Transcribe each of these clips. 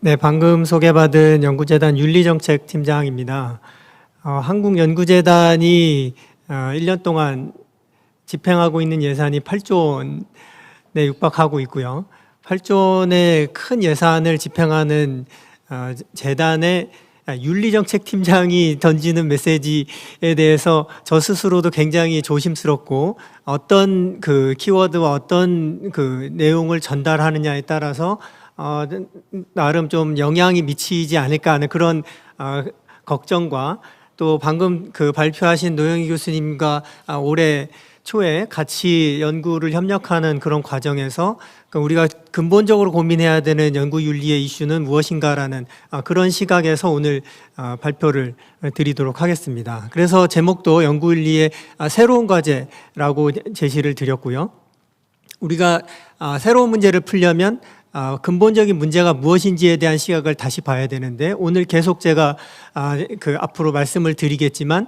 네, 방금 소개받은 연구재단 윤리정책팀장입니다. 한국연구재단이 1년 동안 집행하고 있는 예산이 8조 원에 육박하고 있고요. 8조 원의 큰 예산을 집행하는 재단의 윤리정책팀장이 던지는 메시지에 대해서 저 스스로도 굉장히 조심스럽고, 어떤 그 키워드와 어떤 그 내용을 전달하느냐에 따라서 나름 좀 영향이 미치지 않을까 하는 그런 걱정과, 또 방금 그 발표하신 노영희 교수님과 올해 초에 같이 연구를 협력하는 그런 과정에서 우리가 근본적으로 고민해야 되는 연구윤리의 이슈는 무엇인가라는 그런 시각에서 오늘 발표를 드리도록 하겠습니다. 그래서 제목도 연구윤리의 새로운 과제라고 제시를 드렸고요. 우리가 새로운 문제를 풀려면 근본적인 문제가 무엇인지에 대한 시각을 다시 봐야 되는데, 오늘 계속 제가 앞으로 말씀을 드리겠지만,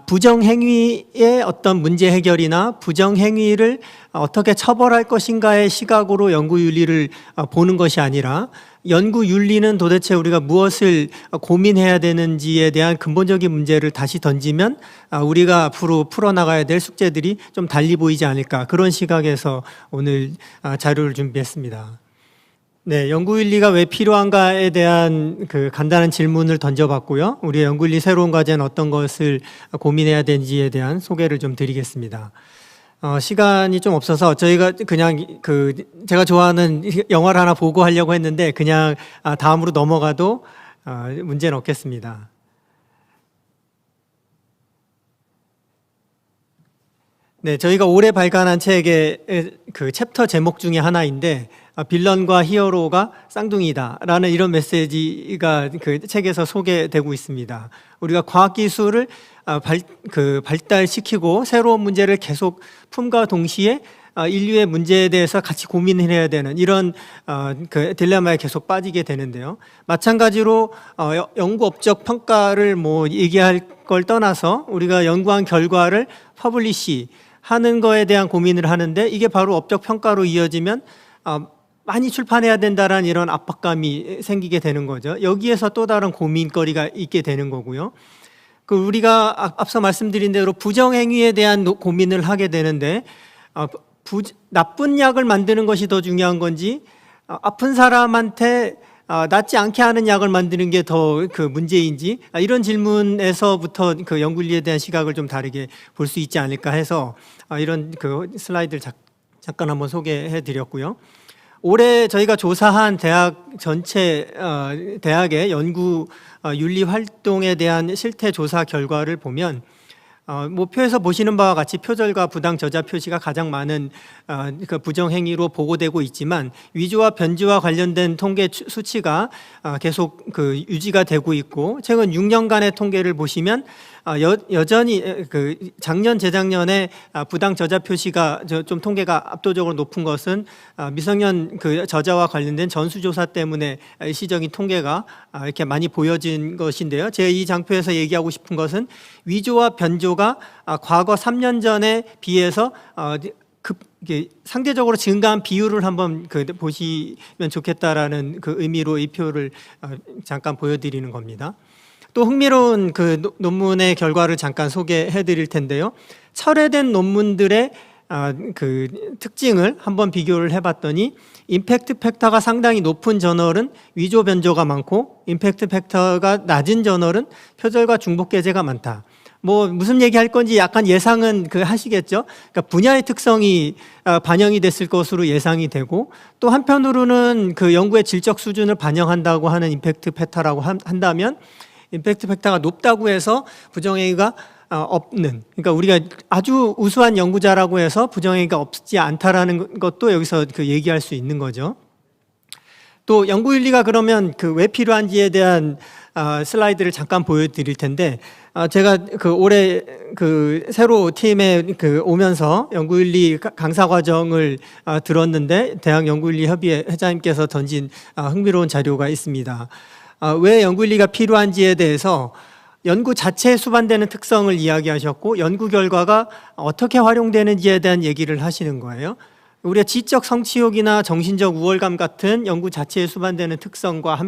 부정행위의 어떤 문제 해결이나 부정행위를 어떻게 처벌할 것인가의 시각으로 연구윤리를 보는 것이 아니라, 연구윤리는 도대체 우리가 무엇을 고민해야 되는지에 대한 근본적인 문제를 다시 던지면 우리가 앞으로 풀어나가야 될 숙제들이 좀 달리 보이지 않을까, 그런 시각에서 오늘 자료를 준비했습니다. 네, 연구윤리가 왜 필요한가에 대한 그 간단한 질문을 던져봤고요. 우리의 연구윤리 새로운 과제는 어떤 것을 고민해야 되는지에 대한 소개를 좀 드리겠습니다. 시간이 좀 없어서 저희가 그냥 제가 좋아하는 영화를 하나 보고 하려고 했는데, 그냥 다음으로 넘어가도 문제는 없겠습니다. 네, 저희가 올해 발간한 책의 그 챕터 제목 중에 하나인데, 빌런과 히어로가 쌍둥이다라는 이런 메시지가 그 책에서 소개되고 있습니다. 우리가 과학기술을 발달시키고 새로운 문제를 계속 품과 동시에 인류의 문제에 대해서 같이 고민을 해야 되는 이런 그 딜레마에 계속 빠지게 되는데요. 마찬가지로 연구 업적 평가를 얘기할 걸 떠나서 우리가 연구한 결과를 퍼블리시 하는 거에 대한 고민을 하는데, 이게 바로 업적 평가로 이어지면 많이 출판해야 된다라는 이런 압박감이 생기게 되는 거죠. 여기에서 또 다른 고민거리가 있게 되는 거고요. 우리가 앞서 말씀드린 대로 부정행위에 대한 고민을 하게 되는데, 나쁜 약을 만드는 것이 더 중요한 건지, 아픈 사람한테 낫지 않게 하는 약을 만드는 게 더 그 문제인지, 이런 질문에서부터 그 연구윤리에 대한 시각을 좀 다르게 볼 수 있지 않을까 해서 이런 그 슬라이드를 잠깐 한번 소개해 드렸고요. 올해 저희가 조사한 대학 전체 대학의 연구 윤리 활동에 대한 실태 조사 결과를 보면, 표에서 보시는 바와 같이 표절과 부당 저자 표시가 가장 많은 그 부정행위로 보고되고 있지만, 위조와 변조와 관련된 통계 수치가 계속 유지가 되고 있고, 최근 6년간의 통계를 보시면 여전히 작년 재작년에 부당 저자 표시가 좀 통계가 압도적으로 높은 것은 미성년 저자와 관련된 전수조사 때문에 일시적인 통계가 이렇게 많이 보여진 것인데요. 제가 이 장표에서 얘기하고 싶은 것은, 위조와 변조가 과거 3년 전에 비해서 상대적으로 증가한 비율을 한번 보시면 좋겠다라는 그 의미로 이 표를 잠깐 보여드리는 겁니다. 또 흥미로운 논문의 결과를 잠깐 소개해 드릴 텐데요. 철회된 논문들의 특징을 한번 비교를 해봤더니, 임팩트 팩터가 상당히 높은 저널은 위조 변조가 많고, 임팩트 팩터가 낮은 저널은 표절과 중복 게재가 많다. 무슨 얘기 할 건지 약간 예상은 하시겠죠? 그러니까 분야의 특성이 반영이 됐을 것으로 예상이 되고, 또 한편으로는 연구의 질적 수준을 반영한다고 하는 임팩트 팩터라고 한다면, 임팩트 팩터가 높다고 해서 부정행위가 없는, 그러니까 우리가 아주 우수한 연구자라고 해서 부정행위가 없지 않다라는 것도 여기서 얘기할 수 있는 거죠. 또 연구윤리가 그러면 왜 필요한지에 대한 슬라이드를 잠깐 보여드릴 텐데, 제가 올해 새로 팀에 오면서 연구윤리 강사 과정을 들었는데, 대학연구윤리협의회 회장님께서 던진 흥미로운 자료가 있습니다. 왜 연구윤리가 필요한지에 대해서 연구 자체에 수반되는 특성을 이야기하셨고, 연구 결과가 어떻게 활용되는지에 대한 얘기를 하시는 거예요. 우리가 지적 성취욕이나 정신적 우월감 같은 연구 자체에 수반되는 특성과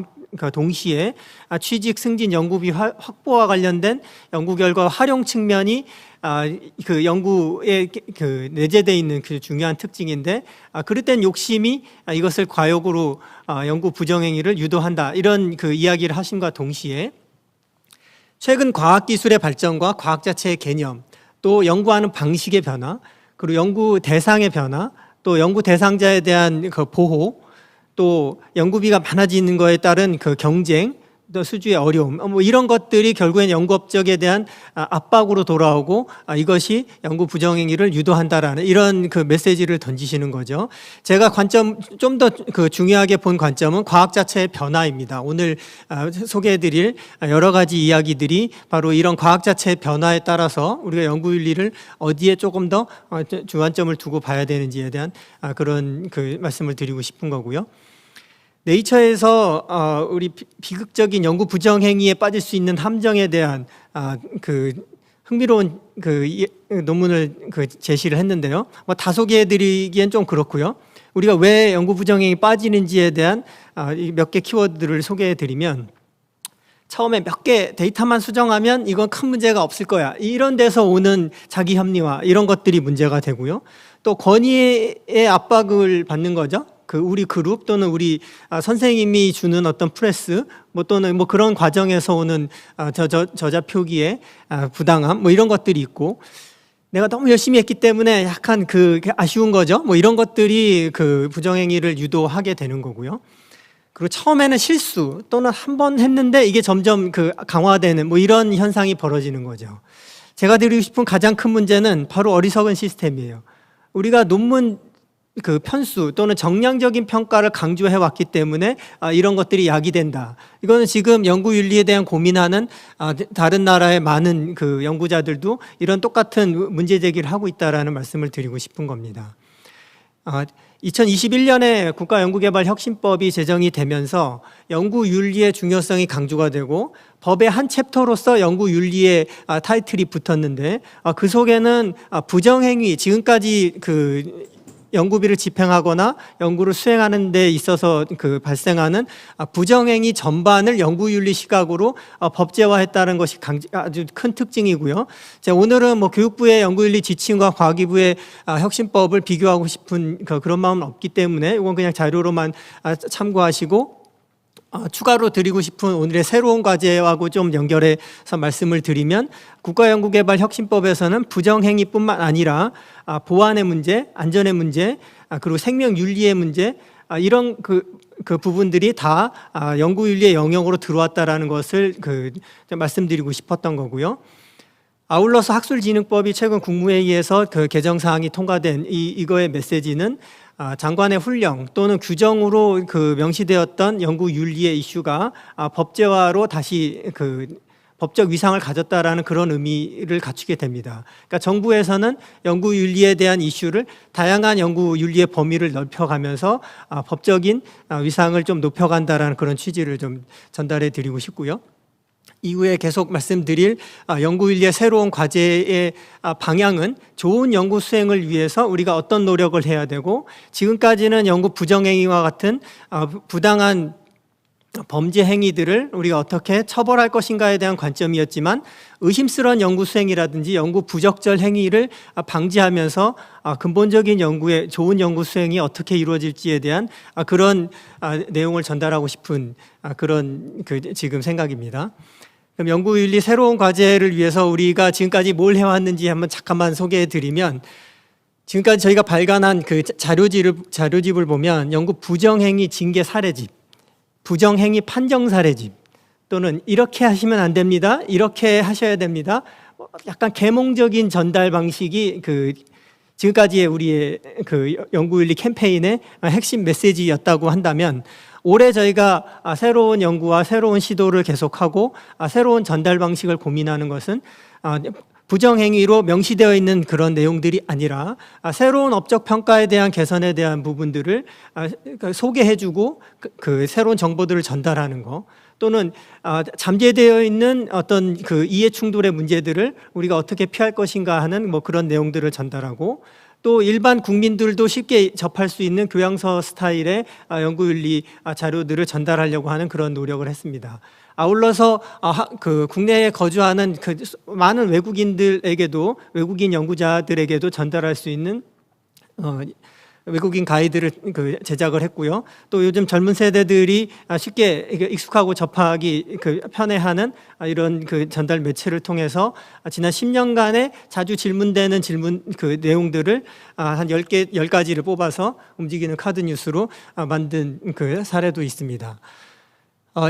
동시에 취직, 승진, 연구비 확보와 관련된 연구 결과 활용 측면이 그 연구에 내재되어 있는 그 중요한 특징인데, 그릇된 욕심이 이것을 과욕으로 연구 부정행위를 유도한다, 이런 그 이야기를 하심과 동시에 최근 과학기술의 발전과 과학 자체의 개념, 또 연구하는 방식의 변화, 그리고 연구 대상의 변화, 또 연구 대상자에 대한 그 보호, 또 연구비가 많아지는 것에 따른 그 경쟁, 또 수주의 어려움, 뭐 이런 것들이 결국엔 연구 업적에 대한 압박으로 돌아오고 이것이 연구 부정행위를 유도한다라는 이런 그 메시지를 던지시는 거죠. 제가 관점 좀 더 그 중요하게 본 관점은 과학 자체의 변화입니다. 오늘 소개해드릴 여러 가지 이야기들이 바로 이런 과학 자체의 변화에 따라서 우리가 연구윤리를 어디에 조금 더 주안점을 두고 봐야 되는지에 대한 그런 그 말씀을 드리고 싶은 거고요. 네이처에서 우리 비극적인 연구 부정행위에 빠질 수 있는 함정에 대한 그 흥미로운 그 논문을 그 제시를 했는데요. 뭐 다 소개해드리기엔 좀 그렇고요. 우리가 왜 연구 부정행위 빠지는지에 대한 몇 개 키워드를 소개해드리면, 처음에 몇 개 데이터만 수정하면 이건 큰 문제가 없을 거야, 이런 데서 오는 자기 합리화, 이런 것들이 문제가 되고요. 또 권위의 압박을 받는 거죠. 그 우리 그룹 또는 우리 선생님이 주는 어떤 프레스, 뭐 또는 뭐 그런 과정에서 오는 저자 표기의 부당함, 뭐 이런 것들이 있고, 내가 너무 열심히 했기 때문에 약간 그 아쉬운 거죠. 뭐 이런 것들이 그 부정행위를 유도하게 되는 거고요. 그리고 처음에는 실수 또는 한 번 했는데 이게 점점 그 강화되는 뭐 이런 현상이 벌어지는 거죠. 제가 드리고 싶은 가장 큰 문제는 바로 어리석은 시스템이에요. 우리가 논문 그 편수 또는 정량적인 평가를 강조해 왔기 때문에 이런 것들이 야기된다. 이거는 지금 연구윤리에 대한 고민하는 다른 나라의 많은 그 연구자들도 이런 똑같은 문제 제기를 하고 있다라는 말씀을 드리고 싶은 겁니다. 2021년에 국가연구개발혁신법이 제정이 되면서 연구윤리의 중요성이 강조가 되고 법의 한 챕터로서 연구윤리의 타이틀이 붙었는데, 그 속에는 부정행위, 지금까지 그 연구비를 집행하거나 연구를 수행하는 데 있어서 그 발생하는 부정행위 전반을 연구윤리 시각으로 법제화했다는 것이 아주 큰 특징이고요. 오늘은 뭐 교육부의 연구윤리 지침과 과기부의 혁신법을 비교하고 싶은 그런 마음은 없기 때문에 이건 그냥 자료로만 참고하시고, 추가로 드리고 싶은 오늘의 새로운 과제하고 좀 연결해서 말씀을 드리면, 국가연구개발혁신법에서는 부정행위뿐만 아니라 보안의 문제, 안전의 문제, 그리고 생명윤리의 문제, 이런 그 부분들이 다 연구윤리의 영역으로 들어왔다라는 것을 말씀드리고 싶었던 거고요. 아울러서 학술진흥법이 최근 국무회의에서 그 개정 사항이 통과된 이거의 메시지는 장관의 훈령 또는 규정으로 그 명시되었던 연구윤리의 이슈가 법제화로 다시 그 법적 위상을 가졌다라는 그런 의미를 갖추게 됩니다. 그러니까 정부에서는 연구윤리에 대한 이슈를 다양한 연구윤리의 범위를 넓혀가면서 법적인 위상을 좀 높여간다라는 그런 취지를 좀 전달해 드리고 싶고요. 이후에 계속 말씀드릴 연구윤리의 새로운 과제의 방향은 좋은 연구 수행을 위해서 우리가 어떤 노력을 해야 되고, 지금까지는 연구 부정행위와 같은 부당한 범죄 행위들을 우리가 어떻게 처벌할 것인가에 대한 관점이었지만, 의심스러운 연구 수행이라든지 연구 부적절 행위를 방지하면서 근본적인 연구의 좋은 연구 수행이 어떻게 이루어질지에 대한 그런 내용을 전달하고 싶은 그런 지금 생각입니다. 그럼 연구윤리 새로운 과제를 위해서 우리가 지금까지 뭘 해왔는지 한번 잠깐만 소개해 드리면, 지금까지 저희가 발간한 그 자료집을 보면 연구 부정행위 징계 사례집, 부정행위 판정 사례집, 또는 이렇게 하시면 안 됩니다, 이렇게 하셔야 됩니다, 약간 계몽적인 전달 방식이 지금까지의 우리의 그 연구윤리 캠페인의 핵심 메시지였다고 한다면, 올해 저희가 새로운 연구와 새로운 시도를 계속하고 새로운 전달 방식을 고민하는 것은 부정행위로 명시되어 있는 그런 내용들이 아니라 새로운 업적 평가에 대한 개선에 대한 부분들을 소개해주고 그 새로운 정보들을 전달하는 거, 또는 잠재되어 있는 어떤 그 이해 충돌의 문제들을 우리가 어떻게 피할 것인가 하는 뭐 그런 내용들을 전달하고, 또 일반 국민들도 쉽게 접할 수 있는 교양서 스타일의 연구윤리 자료들을 전달하려고 하는 그런 노력을 했습니다. 아울러서 그 국내에 거주하는 그 많은 외국인들에게도, 외국인 연구자들에게도 전달할 수 있는 외국인 가이드를 제작을 했고요. 또 요즘 젊은 세대들이 쉽게 익숙하고 접하기 편해하는 이런 전달 매체를 통해서 지난 10년간에 자주 질문되는 질문 내용들을 한 10가지를 뽑아서 움직이는 카드 뉴스로 만든 사례도 있습니다.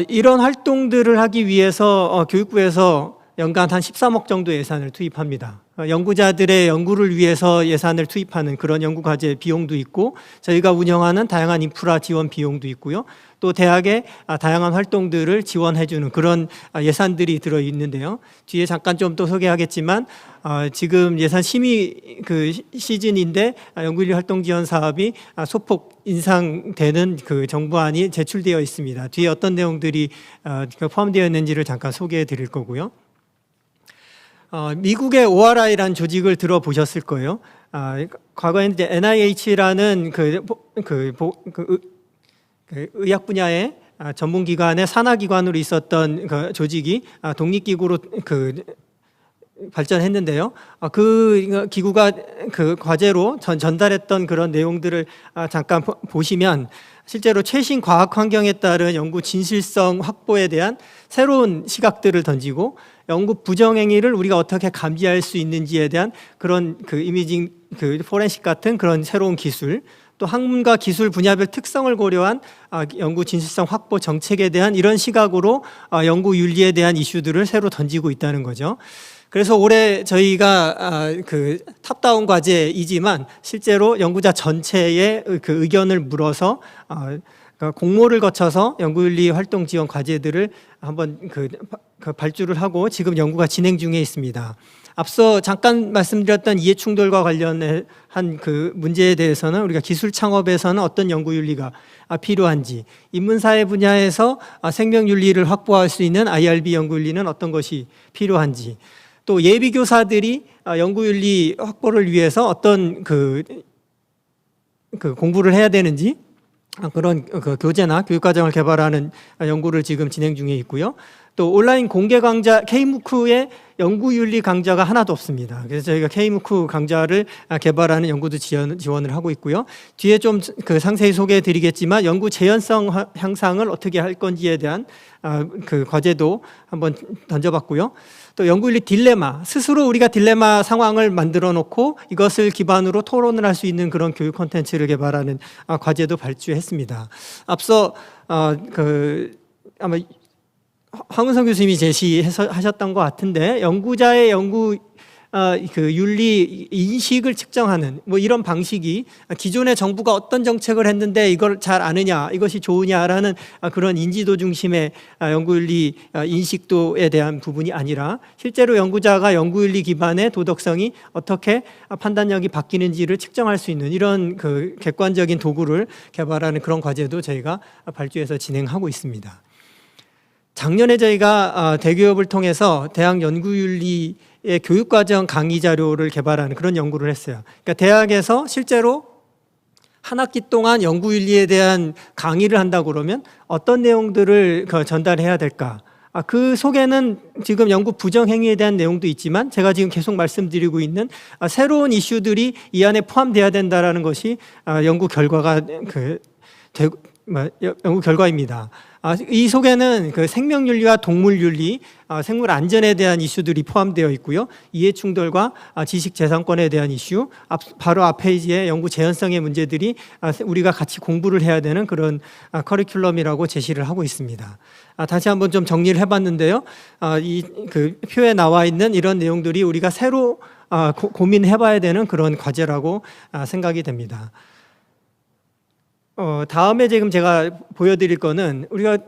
이런 활동들을 하기 위해서 교육부에서 연간 한 13억 정도 예산을 투입합니다. 연구자들의 연구를 위해서 예산을 투입하는 그런 연구과제 비용도 있고, 저희가 운영하는 다양한 인프라 지원 비용도 있고요. 또 대학의 다양한 활동들을 지원해주는 그런 예산들이 들어있는데요. 뒤에 잠깐 좀 또 소개하겠지만, 지금 예산 심의 시즌인데 연구윤리 활동 지원 사업이 소폭 인상되는 정부안이 제출되어 있습니다. 뒤에 어떤 내용들이 포함되어 있는지를 잠깐 소개해 드릴 거고요. 미국의 ORI라는 조직을 들어보셨을 거예요. 과거에는 이제 NIH라는 의학 분야의 전문기관의 산하기관으로 있었던 조직이 독립기구로 발전했는데요. 그 기구가 과제로 전달했던 그런 내용들을 잠깐 보시면, 실제로 최신 과학 환경에 따른 연구 진실성 확보에 대한 새로운 시각들을 던지고, 연구 부정행위를 우리가 어떻게 감지할 수 있는지에 대한 그런 이미징, 포렌식 같은 그런 새로운 기술, 또 학문과 기술 분야별 특성을 고려한 연구 진실성 확보 정책에 대한 이런 시각으로 연구 윤리에 대한 이슈들을 새로 던지고 있다는 거죠. 그래서 올해 저희가 탑다운 과제이지만 실제로 연구자 전체의 의견을 물어서 공모를 거쳐서 연구윤리 활동 지원 과제들을 한번 발주를 하고 지금 연구가 진행 중에 있습니다. 앞서 잠깐 말씀드렸던 이해충돌과 관련한 문제에 대해서는 우리가 기술 창업에서는 어떤 연구윤리가 필요한지, 인문사회 분야에서 생명윤리를 확보할 수 있는 IRB 연구윤리는 어떤 것이 필요한지, 또 예비교사들이 연구윤리 확보를 위해서 어떤 공부를 해야 되는지, 그런 교재나 교육과정을 개발하는 연구를 지금 진행 중에 있고요. 또 온라인 공개 강좌 K무크에 연구윤리 강좌가 하나도 없습니다. 그래서 저희가 K무크 강좌를 개발하는 연구도 지원을 하고 있고요. 뒤에 좀 상세히 소개해 드리겠지만, 연구 재현성 향상을 어떻게 할 건지에 대한 과제도 한번 던져봤고요. 또 연구윤리 딜레마, 스스로 우리가 딜레마 상황을 만들어 놓고 이것을 기반으로 토론을 할 수 있는 그런 교육 콘텐츠를 개발하는 과제도 발주했습니다. 앞서 아마 황은성 교수님이 제시하셨던 것 같은데, 연구자의 윤리 인식을 측정하는 이런 방식이 기존의 정부가 어떤 정책을 했는데 이걸 잘 아느냐, 이것이 좋으냐라는 그런 인지도 중심의 연구윤리 인식도에 대한 부분이 아니라, 실제로 연구자가 연구윤리 기반의 도덕성이 어떻게 판단력이 바뀌는지를 측정할 수 있는 이런 객관적인 도구를 개발하는 그런 과제도 저희가 발주해서 진행하고 있습니다. 작년에 저희가 대기업을 통해서 대학 연구윤리의 교육과정 강의 자료를 개발하는 그런 연구를 했어요. 그러니까 대학에서 실제로 한 학기 동안 연구윤리에 대한 강의를 한다고 그러면 어떤 내용들을 전달해야 될까? 그 속에는 지금 연구 부정행위에 대한 내용도 있지만, 제가 지금 계속 말씀드리고 있는 새로운 이슈들이 이 안에 포함돼야 된다는 것이 연구 결과입니다. 이 속에는 생명윤리와 동물윤리, 생물 안전에 대한 이슈들이 포함되어 있고요. 이해충돌과 지식재산권에 대한 이슈, 바로 앞 페이지에 연구 재현성의 문제들이 우리가 같이 공부를 해야 되는 그런 커리큘럼이라고 제시를 하고 있습니다. 다시 한번 좀 정리를 해봤는데요. 이 표에 나와 있는 이런 내용들이 우리가 새로 고민해봐야 되는 그런 과제라고 생각이 됩니다. 다음에 지금 제가 보여드릴 거는 우리가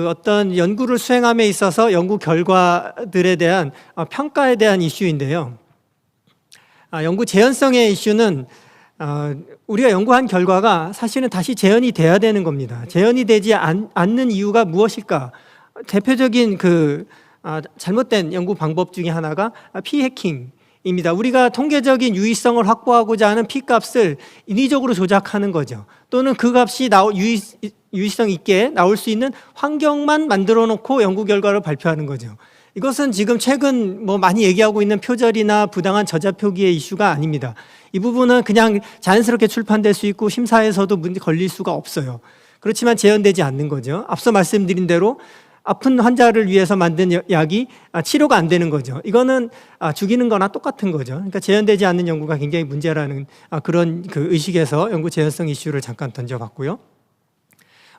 어떤 연구를 수행함에 있어서 연구 결과들에 대한 평가에 대한 이슈인데요. 연구 재현성의 이슈는 우리가 연구한 결과가 사실은 다시 재현이 돼야 되는 겁니다. 재현이 되지 않는 이유가 무엇일까? 대표적인 잘못된 연구 방법 중에 하나가 피해킹, 입니다. 우리가 통계적인 유의성을 확보하고자 하는 P값을 인위적으로 조작하는 거죠. 또는 그 값이 유의성 있게 나올 수 있는 환경만 만들어 놓고 연구 결과를 발표하는 거죠. 이것은 지금 최근 많이 얘기하고 있는 표절이나 부당한 저자 표기의 이슈가 아닙니다. 이 부분은 그냥 자연스럽게 출판될 수 있고 심사에서도 문제 걸릴 수가 없어요. 그렇지만 재현되지 않는 거죠. 앞서 말씀드린 대로 아픈 환자를 위해서 만든 약이 치료가 안 되는 거죠. 이거는 죽이는 거나 똑같은 거죠. 그러니까 재현되지 않는 연구가 굉장히 문제라는 그런 그 의식에서 연구 재현성 이슈를 잠깐 던져봤고요.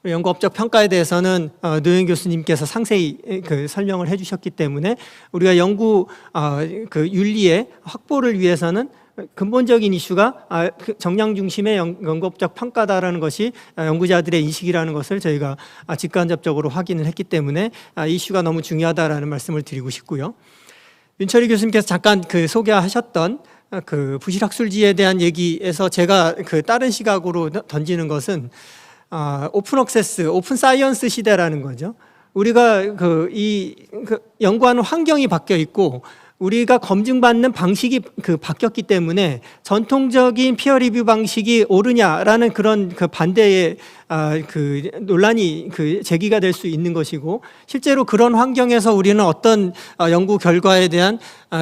연구 업적 평가에 대해서는 노영 교수님께서 상세히 설명을 해주셨기 때문에 우리가 연구 그 윤리의 확보를 위해서는 근본적인 이슈가 정량 중심의 연구 업적 평가다라는 것이 연구자들의 인식이라는 것을 저희가 직간접적으로 확인을 했기 때문에 이슈가 너무 중요하다라는 말씀을 드리고 싶고요. 윤철희 교수님께서 잠깐 소개하셨던 그 부실학술지에 대한 얘기에서 제가 다른 시각으로 던지는 것은 오픈 억세스, 오픈 사이언스 시대라는 거죠. 우리가 연구하는 환경이 바뀌어 있고 우리가 검증받는 방식이 바뀌었기 때문에 전통적인 피어 리뷰 방식이 옳으냐라는 그런 반대의 논란이 제기가 될 수 있는 것이고, 실제로 그런 환경에서 우리는 어떤 연구 결과에 대한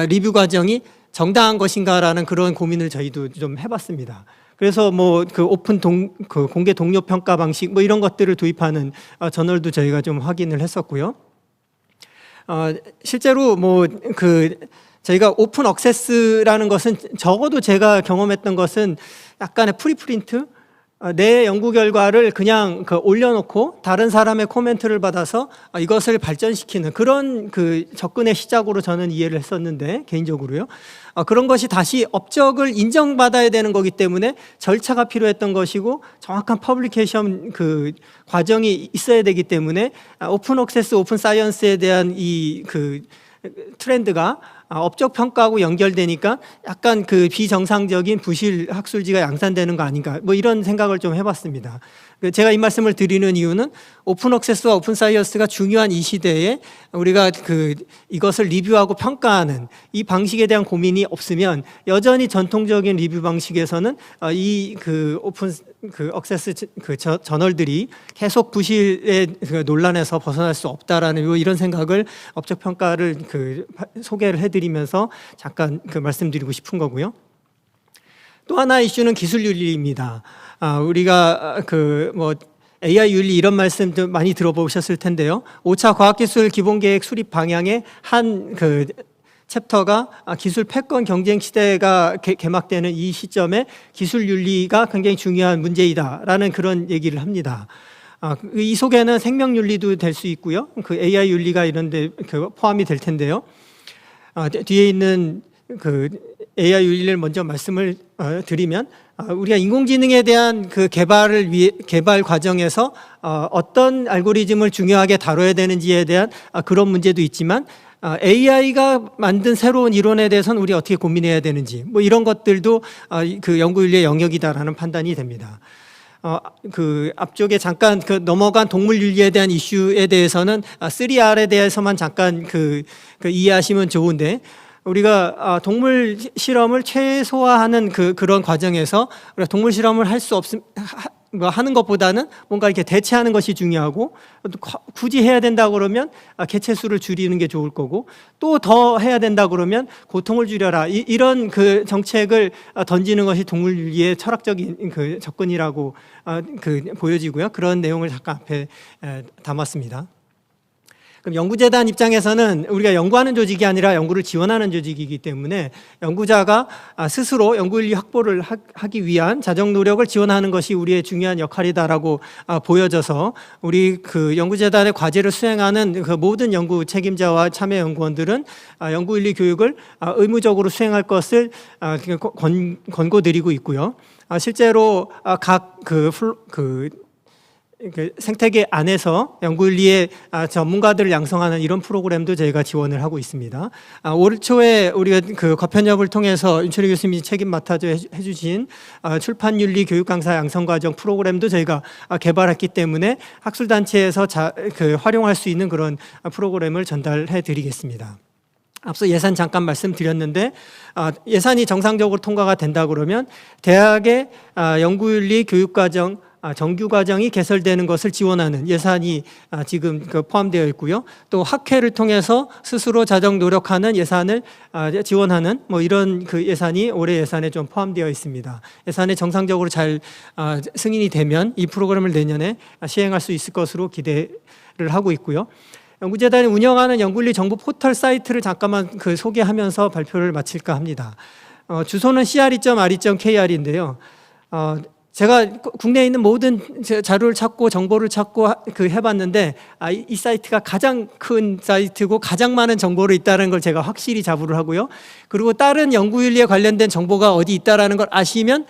리뷰 과정이 정당한 것인가라는 그런 고민을 저희도 좀 해봤습니다. 그래서 오픈 공개 동료 평가 방식 이런 것들을 도입하는 저널도 저희가 좀 확인을 했었고요. 실제로 저희가 오픈 억세스라는 것은 적어도 제가 경험했던 것은 약간의 프리프린트, 내 연구 결과를 그냥 올려놓고 다른 사람의 코멘트를 받아서 이것을 발전시키는 그런 접근의 시작으로 저는 이해를 했었는데, 개인적으로요. 그런 것이 다시 업적을 인정받아야 되는 거기 때문에 절차가 필요했던 것이고 정확한 퍼블리케이션 과정이 있어야 되기 때문에 오픈 억세스, 오픈 사이언스에 대한 이 트렌드가 업적 평가하고 연결되니까 약간 비정상적인 부실 학술지가 양산되는 거 아닌가 이런 생각을 좀 해봤습니다. 제가 이 말씀을 드리는 이유는 오픈 억세스와 오픈 사이언스가 중요한 이 시대에 우리가 이것을 리뷰하고 평가하는 이 방식에 대한 고민이 없으면 여전히 전통적인 리뷰 방식에서는 이 오픈 억세스 저널들이 계속 부실의 논란에서 벗어날 수 없다라는 이런 생각을 업적 평가를 소개를 해드리면서 잠깐 말씀드리고 싶은 거고요. 또 하나 이슈는 기술 윤리입니다. 우리가 AI 윤리 이런 말씀도 많이 들어보셨을 텐데요. 5차 과학기술 기본계획 수립 방향의 한 챕터가 기술 패권 경쟁 시대가 개막되는 이 시점에 기술 윤리가 굉장히 중요한 문제이다라는 그런 얘기를 합니다. 이 속에는 생명 윤리도 될 수 있고요. AI 윤리가 이런 데 포함이 될 텐데요. 뒤에 있는 AI 윤리를 먼저 말씀을 드리면, 우리가 인공지능에 대한 개발 과정에서 어떤 알고리즘을 중요하게 다뤄야 되는지에 대한 그런 문제도 있지만, AI가 만든 새로운 이론에 대해서는 우리 어떻게 고민해야 되는지 이런 것들도 연구 윤리의 영역이다라는 판단이 됩니다. 앞쪽에 잠깐 넘어간 동물 윤리에 대한 이슈에 대해서는 3R에 대해서만 잠깐 이해하시면 좋은데, 우리가 동물 실험을 최소화하는 그런 과정에서 우리가 동물 실험을 할 수 하는 것보다는 뭔가 이렇게 대체하는 것이 중요하고, 굳이 해야 된다 그러면 개체 수를 줄이는 게 좋을 거고, 또 더 해야 된다 그러면 고통을 줄여라, 이런 정책을 던지는 것이 동물 윤리의 철학적인 접근이라고 보여지고요. 그런 내용을 잠깐 앞에 담았습니다. 그럼 연구재단 입장에서는 우리가 연구하는 조직이 아니라 연구를 지원하는 조직이기 때문에 연구자가 스스로 연구윤리 확보를 하기 위한 자정 노력을 지원하는 것이 우리의 중요한 역할이다라고 보여져서, 우리 연구재단의 과제를 수행하는 모든 연구 책임자와 참여 연구원들은 연구윤리 교육을 의무적으로 수행할 것을 권고드리고 있고요. 실제로 각 생태계 안에서 연구윤리의 전문가들을 양성하는 이런 프로그램도 저희가 지원을 하고 있습니다. 올 초에 우리가 거편협을 통해서 윤철희 교수님이 책임 맡아줘 해주신 출판윤리 교육 강사 양성과정 프로그램도 저희가 개발했기 때문에 학술단체에서 활용할 수 있는 그런 프로그램을 전달해 드리겠습니다. 앞서 예산 잠깐 말씀드렸는데 예산이 정상적으로 통과가 된다 그러면 대학의 연구윤리 교육과정 정규과정이 개설되는 것을 지원하는 예산이 지금 포함되어 있고요. 또 학회를 통해서 스스로 자정 노력하는 예산을 지원하는 뭐 이런 그 예산이 올해 예산에 좀 포함되어 있습니다. 예산이 정상적으로 잘 승인이 되면 이 프로그램을 내년에 시행할 수 있을 것으로 기대를 하고 있고요. 연구재단이 운영하는 연구윤리 정보 포털 사이트를 잠깐만 소개하면서 발표를 마칠까 합니다. 주소는 cre.re.kr인데요. 제가 국내에 있는 모든 자료를 찾고 정보를 찾고 해봤는데 이 사이트가 가장 큰 사이트고 가장 많은 정보를 있다는 걸 제가 확실히 자부를 하고요. 그리고 다른 연구윤리에 관련된 정보가 어디 있다라는 걸 아시면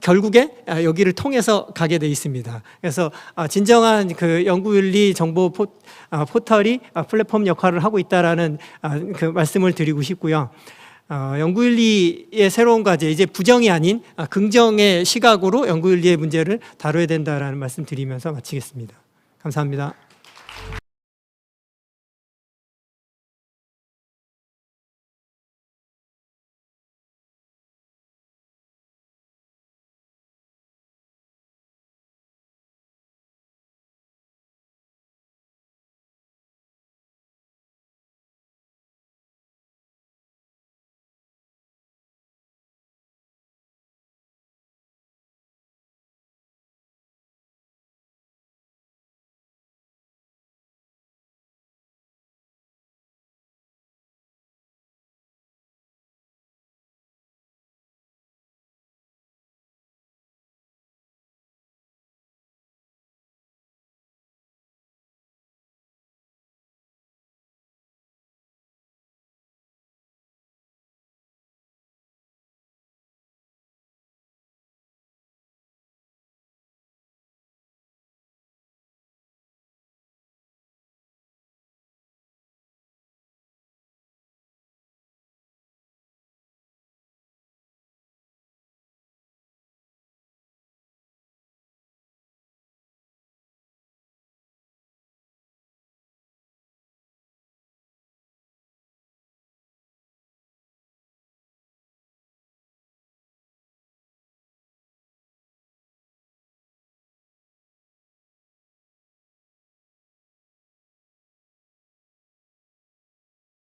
결국에 여기를 통해서 가게 돼 있습니다. 그래서 진정한 그 연구윤리 정보 포털이 플랫폼 역할을 하고 있다라는 그 말씀을 드리고 싶고요. 연구윤리의 새로운 과제, 이제 부정이 아닌 긍정의 시각으로 연구윤리의 문제를 다뤄야 된다라는 말씀 드리면서 마치겠습니다. 감사합니다.